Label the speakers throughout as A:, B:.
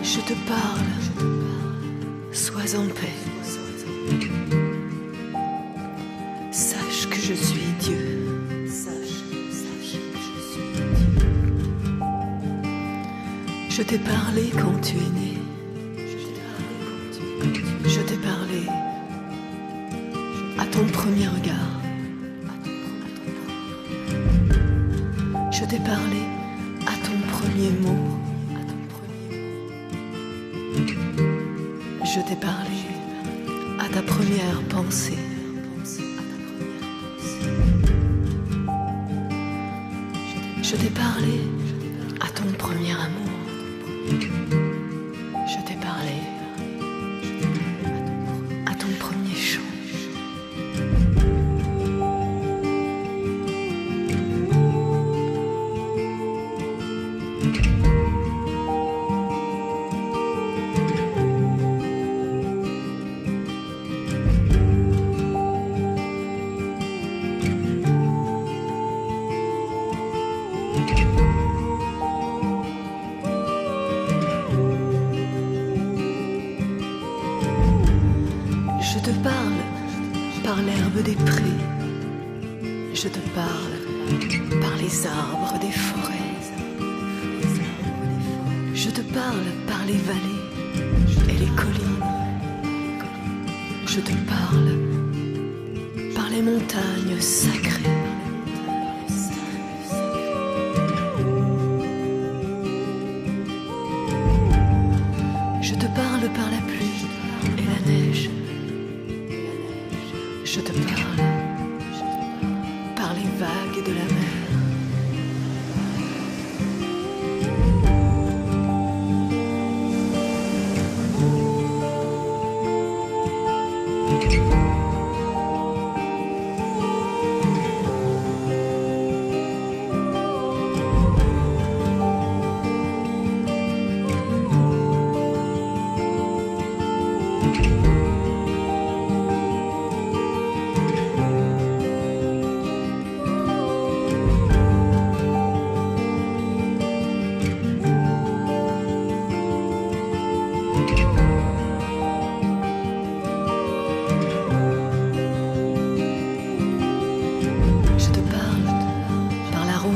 A: Je te parle, sois en paix. Sache que je suis Dieu. Sache que je suis Dieu. Je t'ai parlé quand tu es né. Je t'ai parlé à ton premier regard. Je t'ai parlé à ton premier mot. Je t'ai parlé à ta première pensée. Je t'ai parlé à ton premier amour. Je t'ai parlé à ton premier chant. Je te parle par l'herbe des prés. Je te parle par les arbres des forêts. Je te parle par les vallées et les collines. Je te parle par les montagnes sacrées. Je te parle par la pluie et la neige. Je te parle par les vagues de la mer.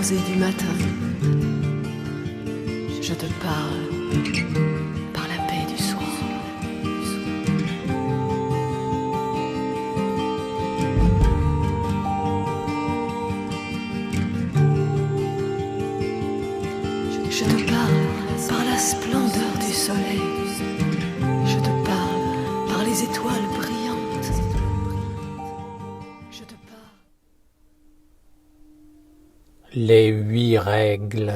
A: Et du matin, je te parle par la paix du soir. Je te parle par la splendeur du soleil. Je te parle par les étoiles brillantes. Je te parle.
B: Les 8 règles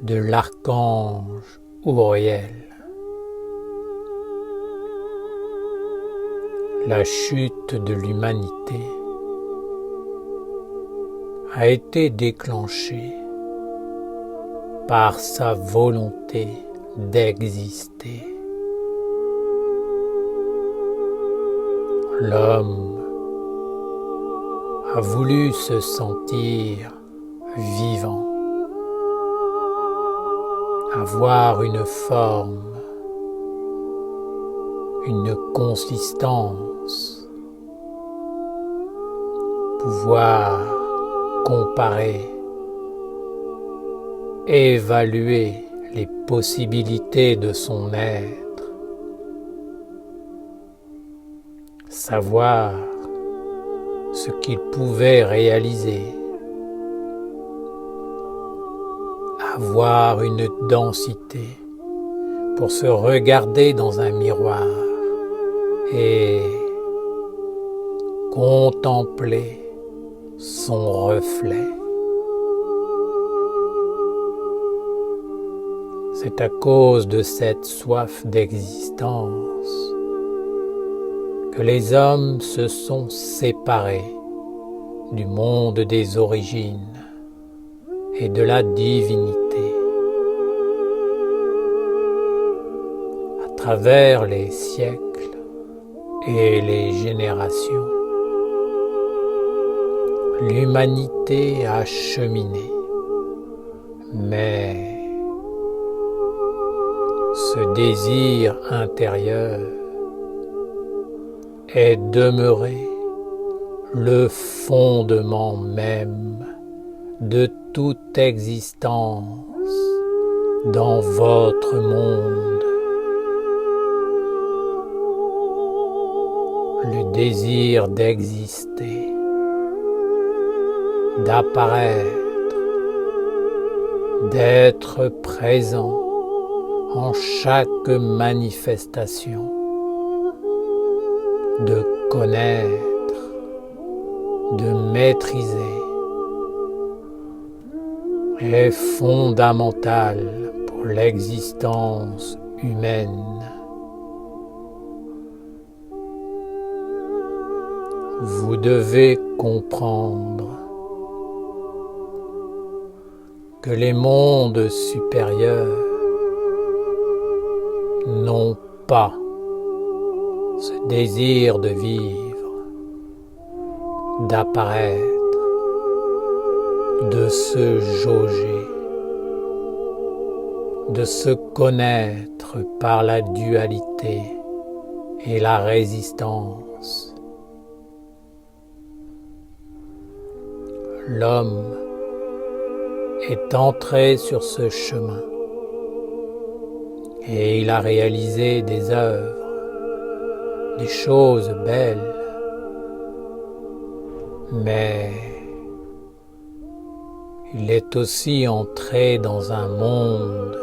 B: de l'archange Uriel. La chute de l'humanité a été déclenchée par sa volonté d'exister. L'homme a voulu se sentir vivant, avoir une forme, une consistance, pouvoir comparer, évaluer les possibilités de son être, savoir ce qu'il pouvait réaliser, avoir une densité pour se regarder dans un miroir et contempler son reflet. C'est à cause de cette soif d'existence que les hommes se sont séparés du monde des origines et de la divinité. À travers les siècles et les générations, l'humanité a cheminé, mais ce désir intérieur est demeuré le fondement même de toute existence dans votre monde. Le désir d'exister, d'apparaître, d'être présent en chaque manifestation, de connaître, de maîtriser, est fondamental pour l'existence humaine. Vous devez comprendre que les mondes supérieurs n'ont pas ce désir de vivre, d'apparaître, de se jauger, de se connaître par la dualité et la résistance. L'homme est entré sur ce chemin et il a réalisé des œuvres, des choses belles, mais il est aussi entré dans un monde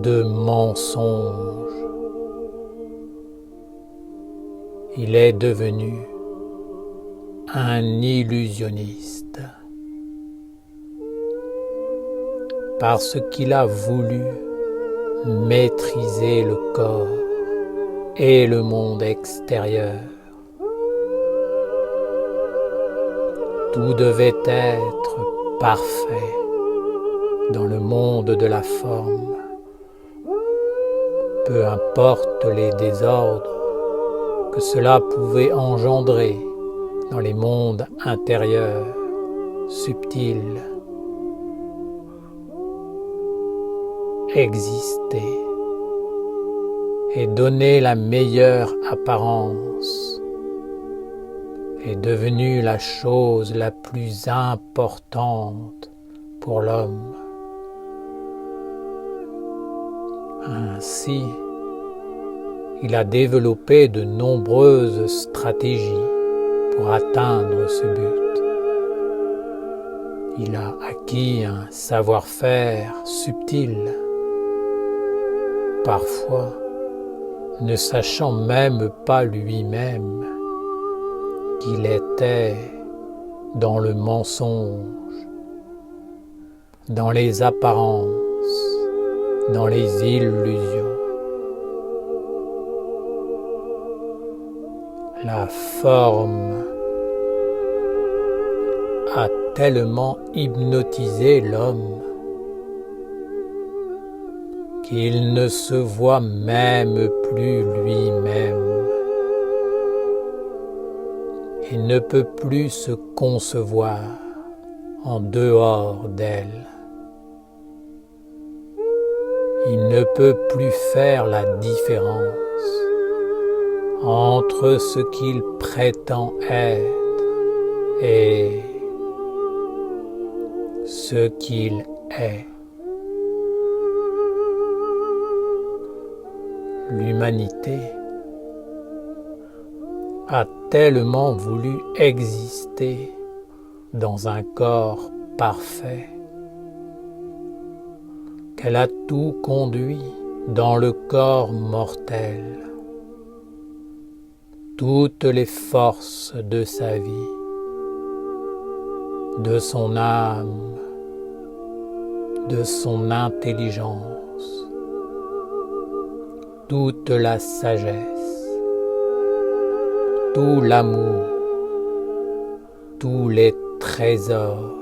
B: de mensonges. Il est devenu un illusionniste parce qu'il a voulu maîtriser le corps et le monde extérieur. Tout devait être parfait dans le monde de la forme. Peu importe les désordres que cela pouvait engendrer dans les mondes intérieurs, subtils. Exister et donner la meilleure apparence est devenu la chose la plus importante pour l'homme. Ainsi, il a développé de nombreuses stratégies pour atteindre ce but. Il a acquis un savoir-faire subtil, parfois ne sachant même pas lui-même qu'il était dans le mensonge, dans les apparences, dans les illusions. La forme a tellement hypnotisé l'homme qu'il ne se voit même plus lui-même et ne peut plus se concevoir en dehors d'elle. Il ne peut plus faire la différence entre ce qu'il prétend être et ce qu'il est. L'humanité a tellement voulu exister dans un corps parfait qu'elle a tout conduit dans le corps mortel, toutes les forces de sa vie, de son âme, de son intelligence, toute la sagesse, tout l'amour, tous les trésors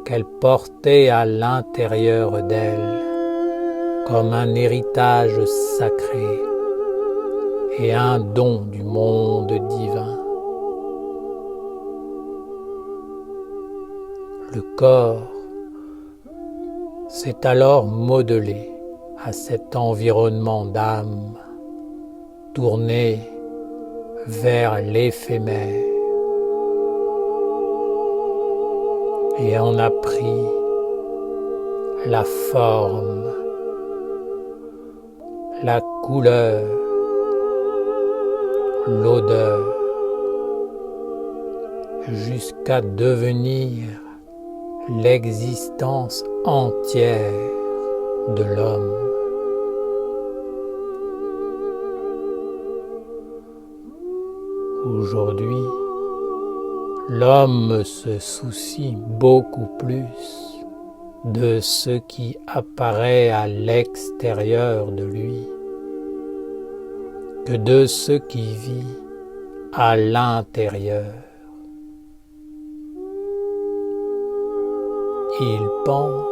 B: qu'elle portait à l'intérieur d'elle comme un héritage sacré et un don du monde divin. Le corps, C'est alors modelé à cet environnement d'âme tourné vers l'éphémère et en a pris la forme, la couleur, l'odeur, jusqu'à devenir l'existence entière de l'homme. Aujourd'hui, l'homme se soucie beaucoup plus de ce qui apparaît à l'extérieur de lui que de ce qui vit à l'intérieur. Il pense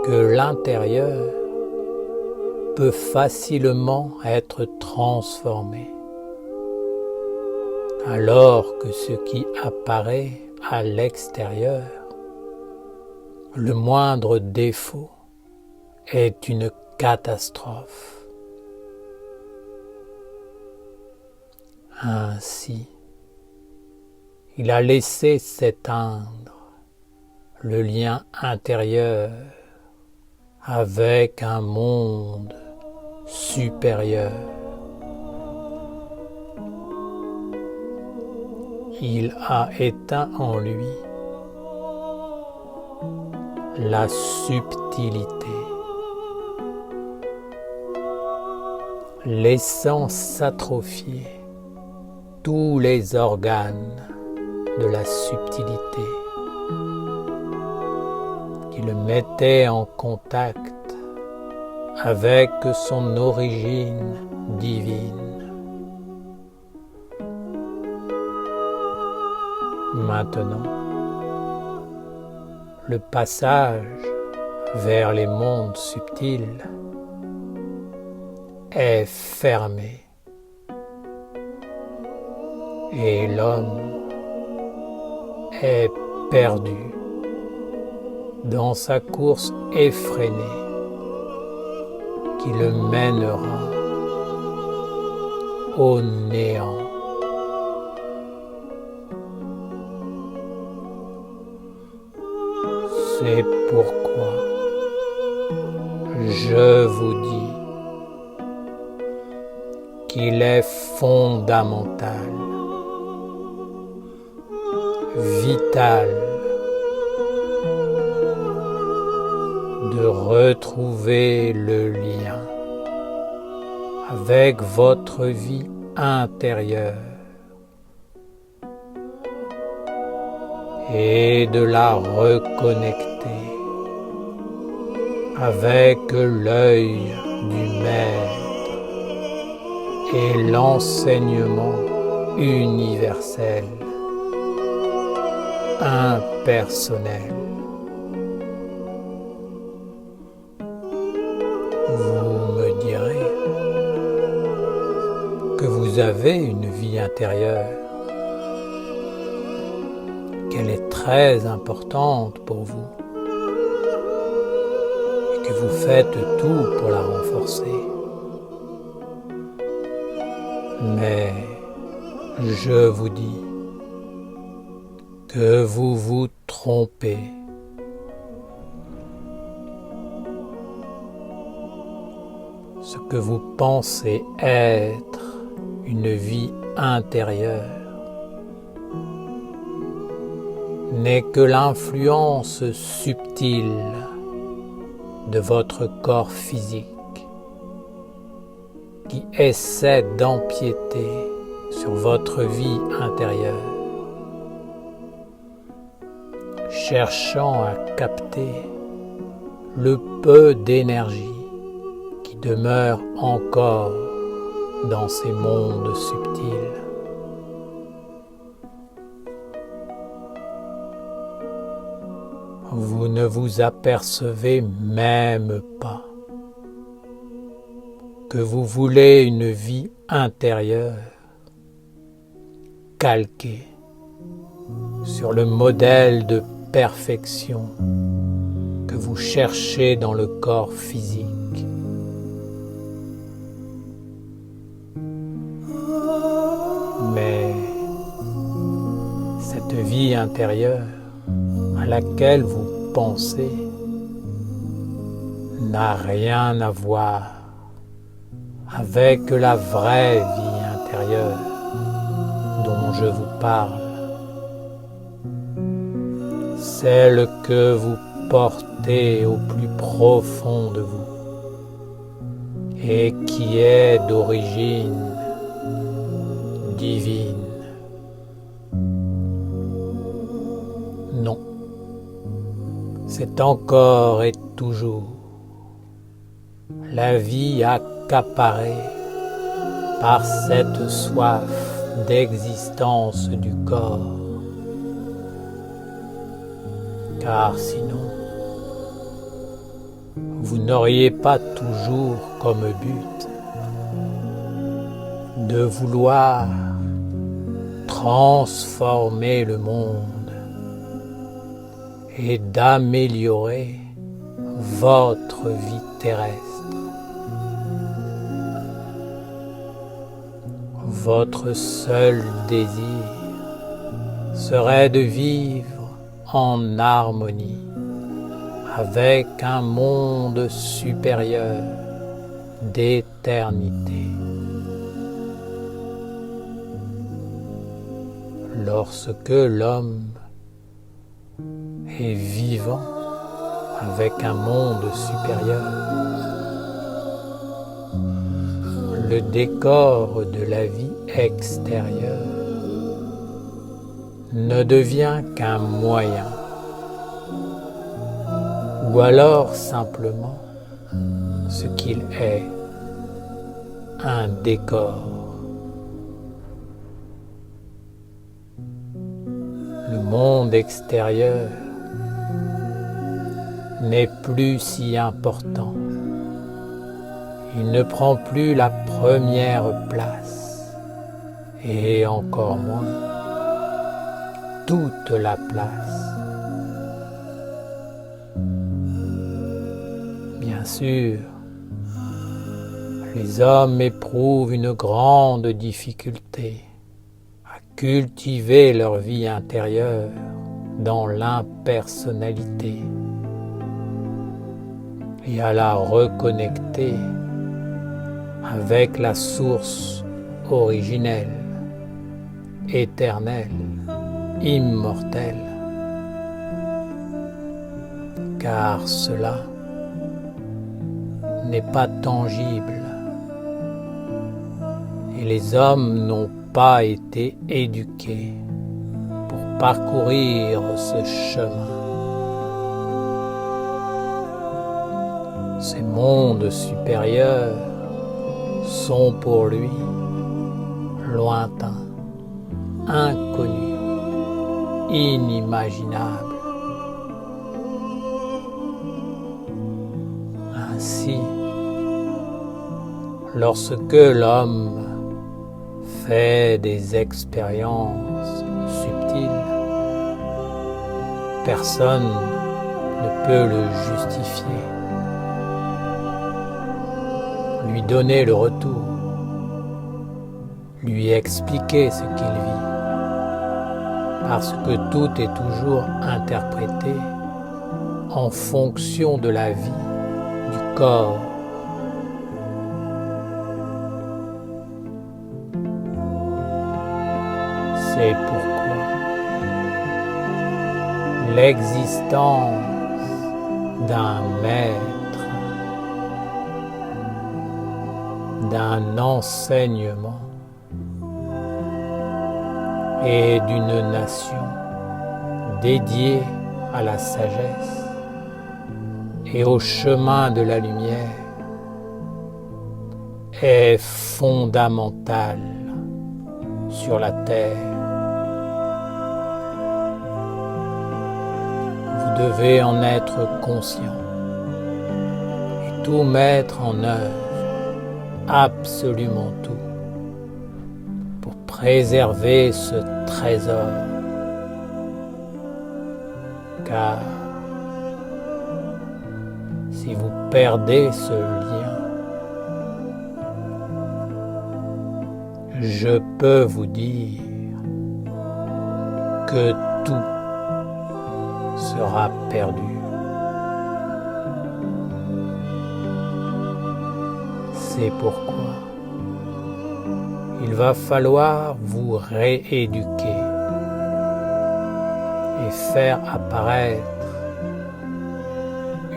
B: que l'intérieur peut facilement être transformé, alors que ce qui apparaît à l'extérieur, le moindre défaut, est une catastrophe. Ainsi, il a laissé s'éteindre le lien intérieur avec un monde supérieur. Il a éteint en lui la subtilité, laissant s'atrophier tous les organes de la subtilité qui le mettaient en contact avec son origine divine. Maintenant, le passage vers les mondes subtils est fermé et l'homme est perdu dans sa course effrénée qui le mènera au néant. C'est pourquoi je vous dis qu'il est fondamental, vital, de retrouver le lien avec votre vie intérieure et de la reconnecter avec l'œil du Maître et l'enseignement universel, impersonnel. Vous me direz que vous avez une vie intérieure, qu'elle est très importante pour vous et que vous faites tout pour la renforcer. Mais je vous dis que vous vous trompez. Ce que vous pensez être une vie intérieure n'est que l'influence subtile de votre corps physique qui essaie d'empiéter sur votre vie intérieure, cherchant à capter le peu d'énergie qui demeure encore dans ces mondes subtils. Vous ne vous apercevez même pas que vous voulez une vie intérieure calquée sur le modèle de perfection que vous cherchez dans le corps physique. Mais cette vie intérieure à laquelle vous pensez n'a rien à voir avec la vraie vie intérieure dont je vous parle, celle que vous portez au plus profond de vous et qui est d'origine divine. Non, c'est encore et toujours la vie accaparée par cette soif d'existence du corps. Car sinon, vous n'auriez pas toujours comme but de vouloir transformer le monde et d'améliorer votre vie terrestre. Votre seul désir serait de vivre en harmonie avec un monde supérieur d'éternité. Lorsque l'homme est vivant avec un monde supérieur, le décor de la vie extérieure ne devient qu'un moyen, ou alors simplement ce qu'il est, un décor. Le monde extérieur n'est plus si important. Il ne prend plus la première place, et encore moins toute la place. Bien sûr, les hommes éprouvent une grande difficulté à cultiver leur vie intérieure dans l'impersonnalité et à la reconnecter avec la source originelle, éternelle, immortelle, car cela n'est pas tangible et les hommes n'ont pas été éduqués pour parcourir ce chemin. Ces mondes supérieurs sont pour lui lointains, inconnus, inimaginables. Ainsi, lorsque l'homme fait des expériences subtiles, personne ne peut le justifier, lui donner le retour, lui expliquer ce qu'il vit, parce que tout est toujours interprété en fonction de la vie du corps. C'est pourquoi l'existence d'un maître, d'un enseignement et d'une nation dédiée à la sagesse et au chemin de la lumière est fondamentale sur la terre. Vous devez en être conscient et tout mettre en œuvre, absolument tout, pour préserver ce trésor, car si vous perdez ce lien, je peux vous dire que tout sera perdu. C'est pourquoi il va falloir vous rééduquer et faire apparaître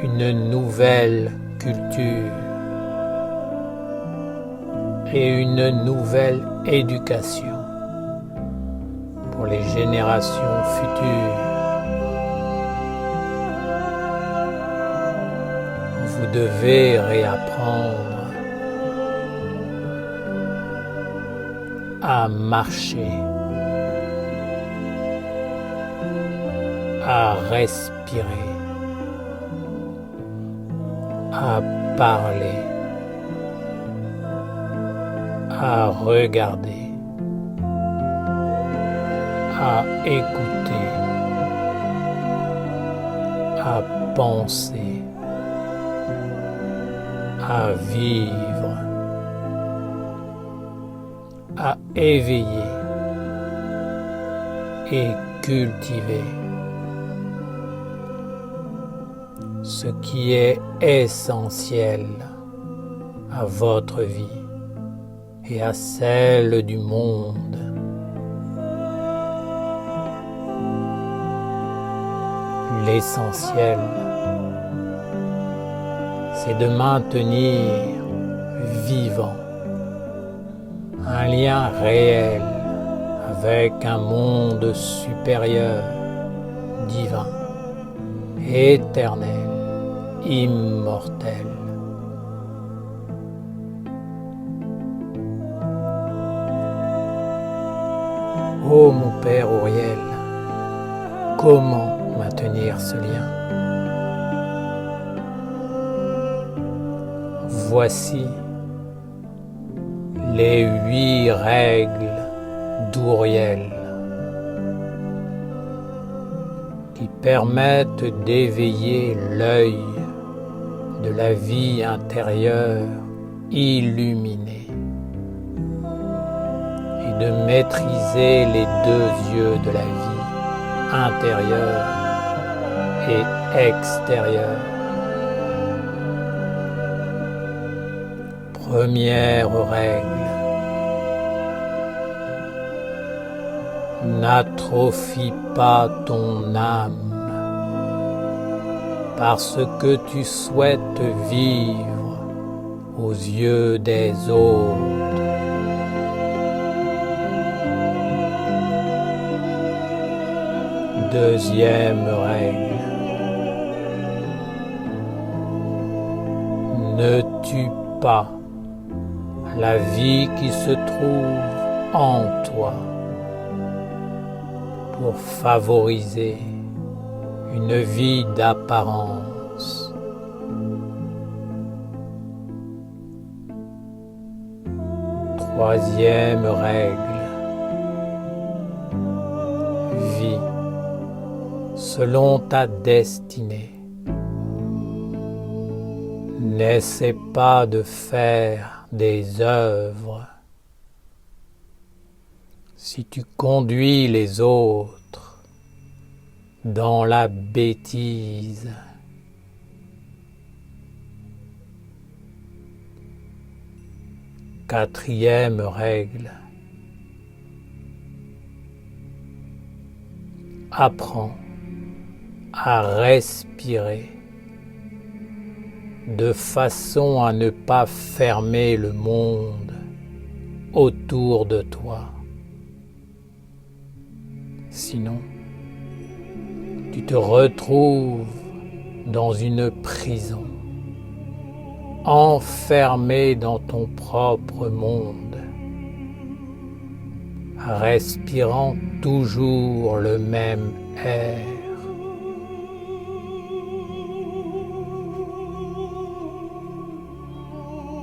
B: une nouvelle culture et une nouvelle éducation pour les générations futures. Vous devez réapprendre à marcher, à respirer, à parler, à regarder, à écouter, à penser, à vivre, à éveiller et cultiver ce qui est essentiel à votre vie et à celle du monde. L'essentiel, c'est de maintenir vivant un lien réel avec un monde supérieur, divin, éternel, immortel. Ô mon Père Auriel, comment maintenir ce lien? Voici les 8 règles d'Auriel qui permettent d'éveiller l'œil de la vie intérieure illuminée et de maîtriser les 2 yeux de la vie intérieure et extérieure. Première règle, n'atrophie pas ton âme parce que tu souhaites vivre aux yeux des autres. Deuxième règle, ne tue pas la vie qui se trouve en toi pour favoriser une vie d'apparence. Troisième règle, vis selon ta destinée. N'essaie pas de faire des œuvres. Si tu conduis les autres dans la bêtise, quatrième règle, apprends à respirer de façon à ne pas fermer le monde autour de toi. Sinon, tu te retrouves dans une prison, enfermé dans ton propre monde, respirant toujours le même air.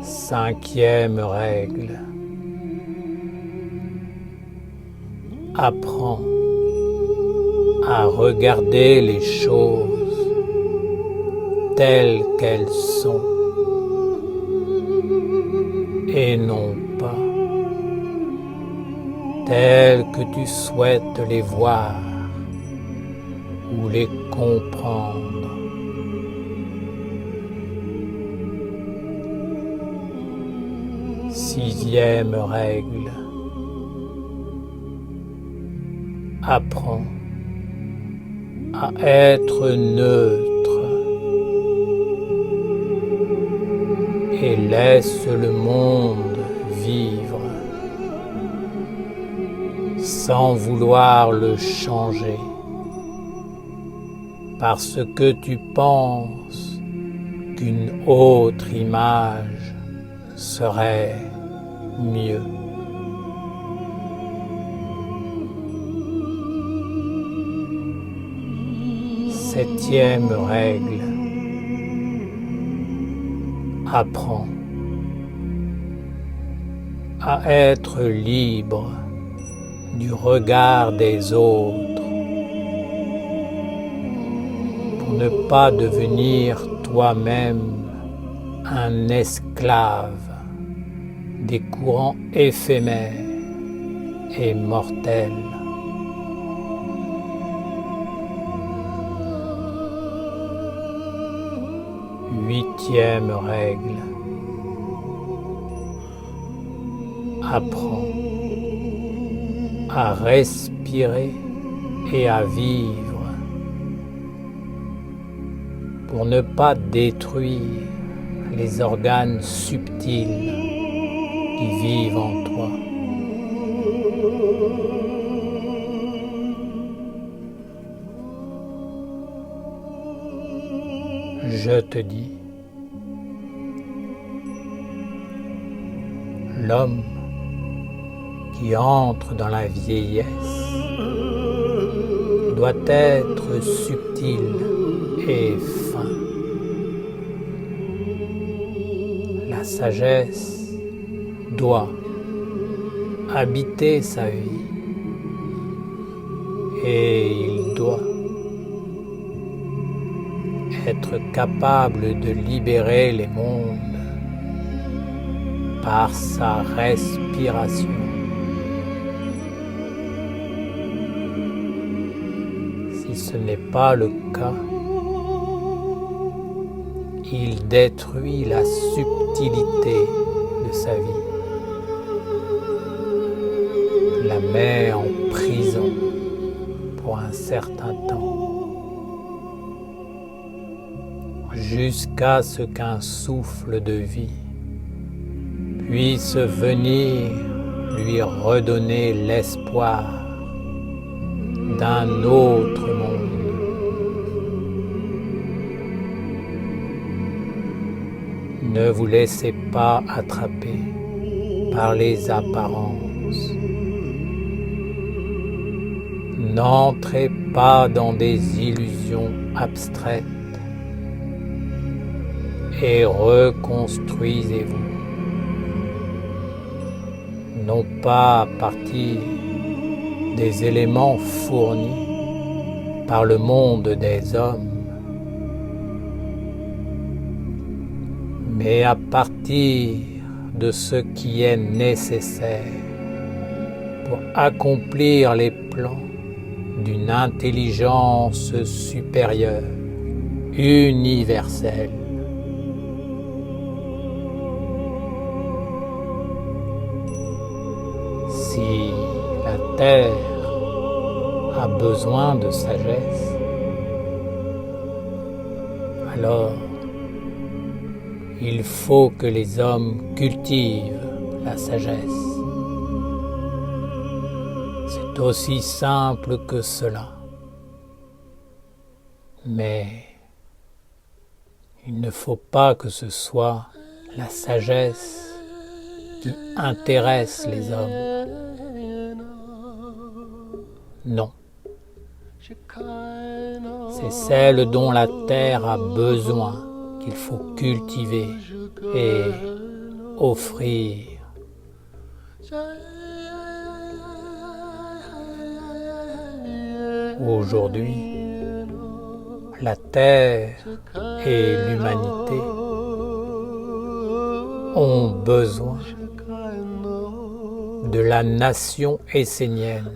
B: Cinquième règle, apprends à regarder les choses telles qu'elles sont, et non pas telles que tu souhaites les voir ou les comprendre. Sixième règle. Apprends à être neutre et laisse le monde vivre sans vouloir le changer parce que tu penses qu'une autre image serait mieux. Septième règle. Apprends à être libre du regard des autres pour ne pas devenir toi-même un esclave des courants éphémères et mortels. Huitième règle. Apprends à respirer et à vivre pour ne pas détruire les organes subtils qui vivent en toi. Je te dis, l'homme qui entre dans la vieillesse doit être subtil et fin. La sagesse doit habiter sa vie et il doit être capable de libérer les mondes par sa respiration. Si ce n'est pas le cas, il détruit la subtilité de sa vie, la met en prison pour un certain temps, jusqu'à ce qu'un souffle de vie puisse venir lui redonner l'espoir d'un autre monde. Ne vous laissez pas attraper par les apparences. N'entrez pas dans des illusions abstraites et reconstruisez-vous. Non pas à partir des éléments fournis par le monde des hommes, mais à partir de ce qui est nécessaire pour accomplir les plans d'une intelligence supérieure, universelle. Si la Terre a besoin de sagesse, alors il faut que les hommes cultivent la sagesse. C'est aussi simple que cela. Mais il ne faut pas que ce soit la sagesse qui intéresse les hommes. Non. C'est celle dont la terre a besoin qu'il faut cultiver et offrir. Aujourd'hui, la terre et l'humanité ont besoin de la nation essénienne,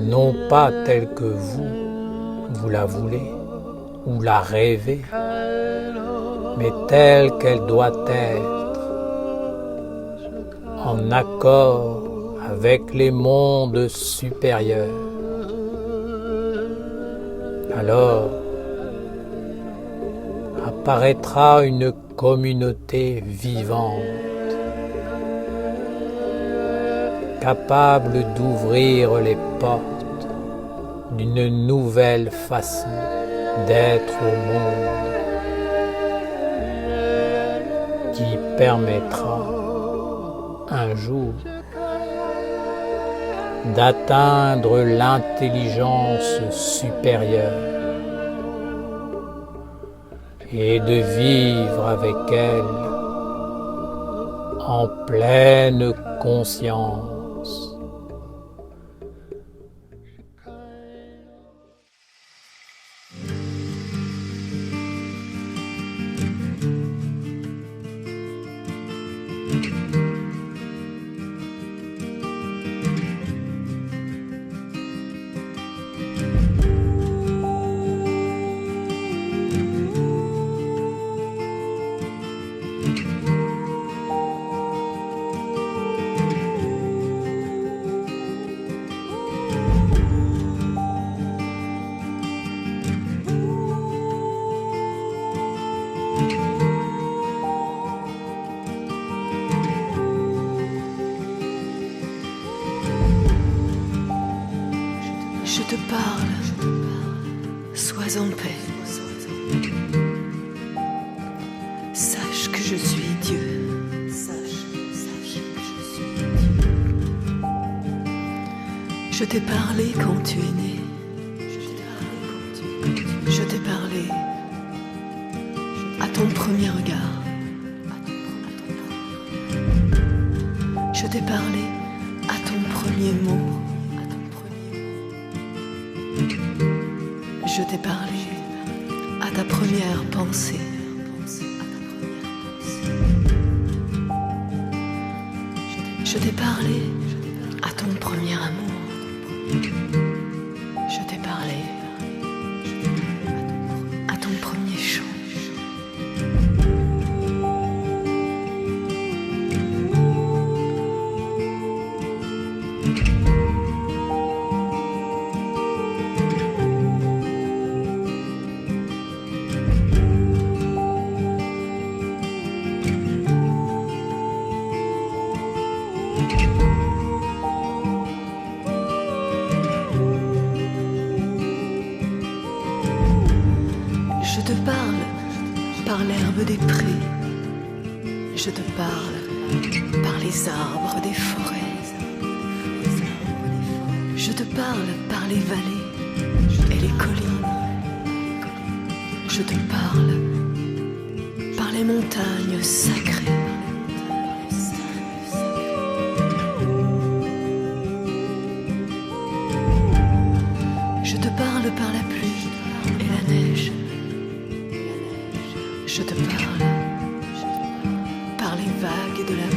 B: non pas telle que vous la voulez ou la rêvez, mais telle qu'elle doit être, en accord avec les mondes supérieurs. Alors apparaîtra une communauté vivante, capable d'ouvrir les portes d'une nouvelle façon d'être au monde, qui permettra un jour d'atteindre l'intelligence supérieure et de vivre avec elle en pleine conscience.
A: Je te parle, sois en paix. Sache que je suis Dieu. Sache que je suis Dieu. Je t'ai parlé quand tu es né. Je t'ai parlé à ton premier regard. Je t'ai parlé à ton premier mot. Je t'ai parlé à ta première pensée. Je t'ai parlé à ton premier amour. Je t'ai parlé à ton premier chant. Je te parle par l'herbe des prés. Je te parle par les arbres des forêts. Je te parle par les vallées et les collines. Je te parle par les montagnes sacrées. Je te parle par la pluie et la neige. Je te parle par les vagues de la mer.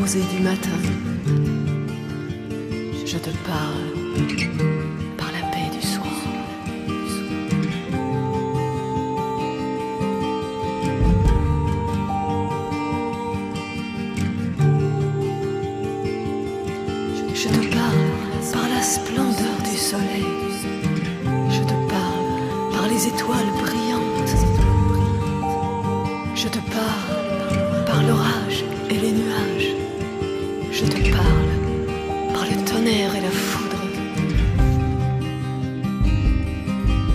A: Du matin, je te parle par la paix du soir. Je te parle par la splendeur du soleil. les étoiles brillantes. Je te parle par l'orage et les nuages. Je te parle par le tonnerre et la foudre.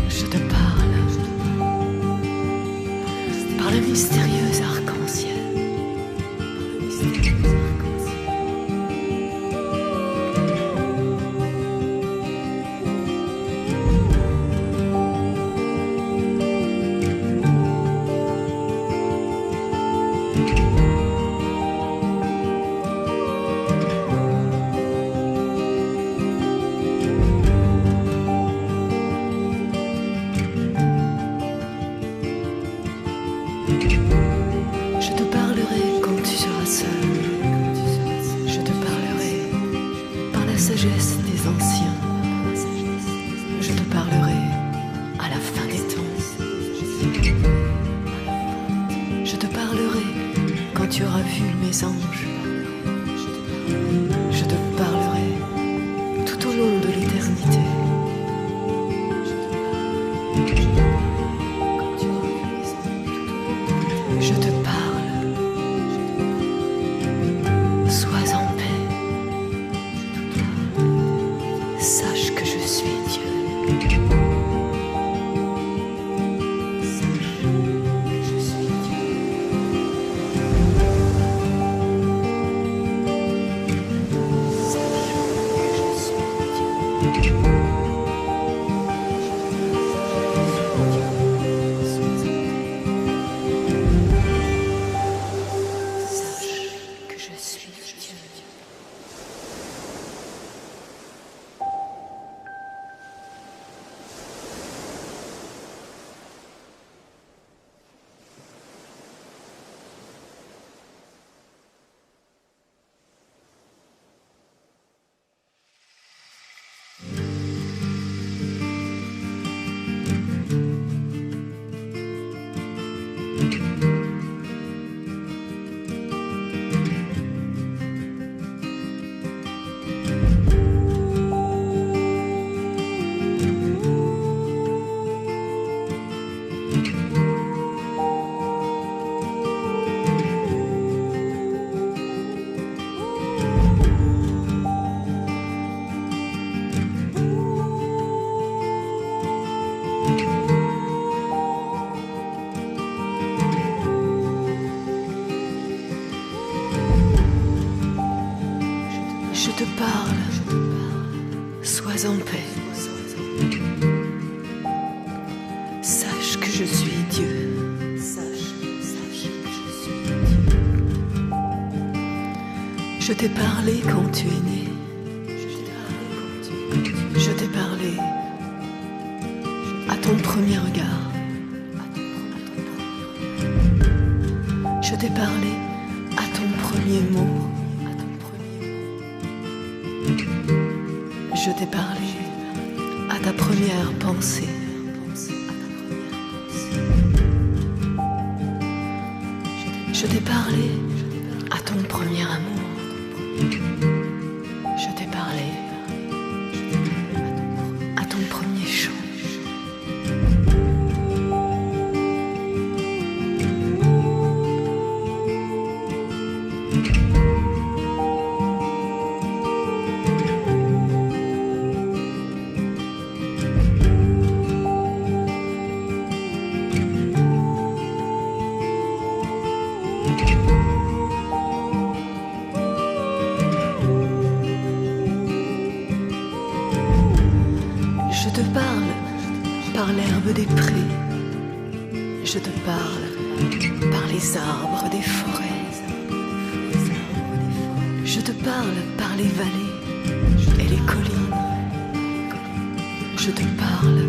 A: Je te parle par le mystérieux arc-en-ciel. Je te parlerai quand tu seras seul. Je te parlerai par la sagesse des anciens. Je te parlerai à la fin des temps. Je te parlerai quand tu auras vu mes anges. Je te parlerai tout au long de l'éternité. Je te parle, sois en paix, sache que je suis Dieu. Sache que je suis Dieu. Sache que je suis Dieu. Je te parle, sois en paix. Sache que je suis Dieu. Sache que je suis Dieu. Je t'ai parlé quand tu es né. Je t'ai parlé à ton premier regard. Je t'ai parlé à ton premier mot. Je t'ai parlé à ta première pensée. Je t'ai parlé à ton premier amour. Je t'ai parlé à ton premier chant. Je te parle par l'herbe des prés. Je te parle par les arbres des forêts. Je te parle par les vallées et les collines. Je te parle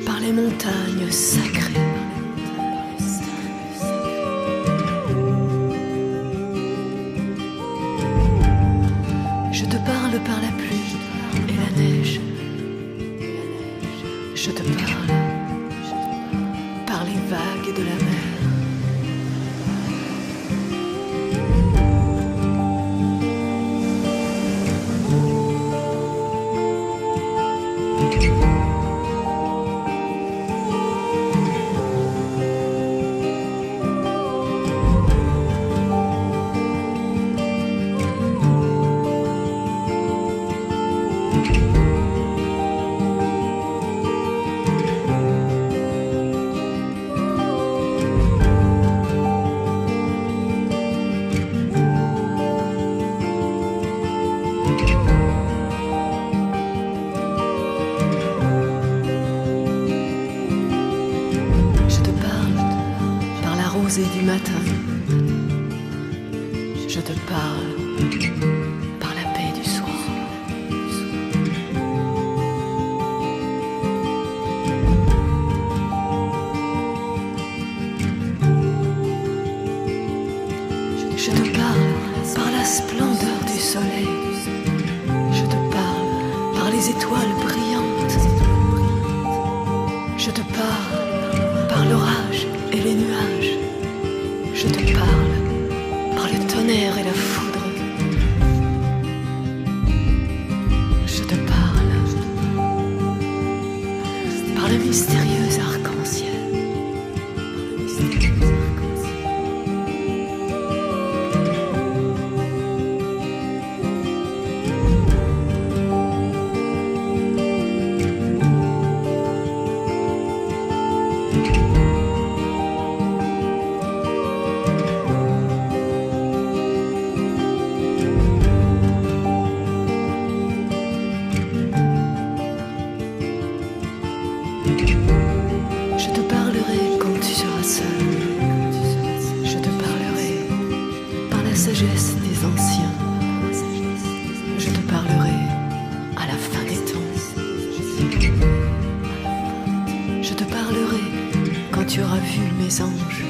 A: par les montagnes sacrées. Je te parle par la pluie et la neige. Je te parle par les vagues de la mer. rosée du matin. Je te parle par la paix du soir. Je te parle par la splendeur du soleil. Je te parle par les étoiles brillantes. Je te parle par l'orage et les nuages. Je te parle par le tonnerre et la foudre. Je te parle par le mystérieux arc-en-ciel. Je te parlerai quand tu seras seul. Je te parlerai par la sagesse des anciens. Je te parlerai à la fin des temps. Je te parlerai quand tu auras vu mes anges.